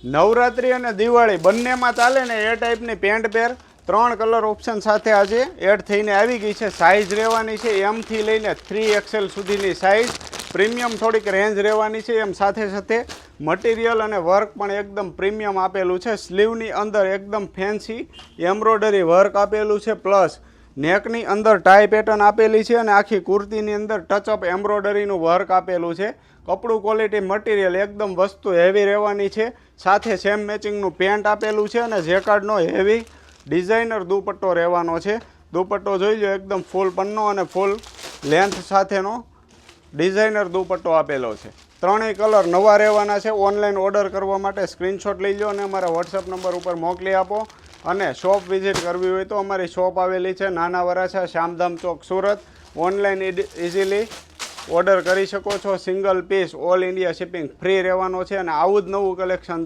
નવરાત્રિ અને દિવાળી બંનેમાં ચાલે ને એ ટાઈપની પેન્ટ પેર 3 કલર ઓપ્શન સાથે આજે એડ થઈને આવી ગઈ છે. સાઇઝ રહેવાની છે એમથી લઈને 3XL સુધીની સાઇઝ. પ્રીમિયમ થોડીક રેન્જ રહેવાની છે. એમ સાથે સાથે મટીરિયલ અને વર્ક પણ એકદમ પ્રીમિયમ આપેલું છે. સ્લીવની અંદર એકદમ ફેન્સી એમ્બ્રોઇડરી વર્ક આપેલું છે. પ્લસ નેકની અંદર ટાઈ પેટર્ન આપેલી છે અને આખી કુર્તીની અંદર ટચઅપ એમ્બ્રોઇડરીનું વર્ક આપેલું છે. કપડું ક્વોલિટી મટીરિયલ એકદમ વસ્તુ હેવી રહેવાની છે. સાથે સેમ મેચિંગનું પેન્ટ આપેલું છે અને જેકાર્ડનો હેવી ડિઝાઇનર દુપટ્ટો રહેવાનો છે. દુપટ્ટો જોઈ લો એકદમ ફૂલ પન્નો અને ફૂલ લેન્થ સાથેનો ડિઝાઇનર દુપટ્ટો આપેલો છે. ત્રણેય કલર નવા રહેવાના છે. ઓનલાઈન ઓર્ડર કરવા માટે સ્ક્રીનશોટ લઈ લો અને અમારા વોટ્સઅપ નંબર ઉપર મોકલી આપો. અને શોપ વિઝિટ કરવી હોય તો અમારી શોપ આવેલી છે નાના વરાછા, શામધામ ચોક, સુરત. ઓનલાઈન ઇઝીલી ઓર્ડર કરી શકો છો. Single piece all India shipping free રહેવાનો છે અને આવું જ નવું કલેક્શન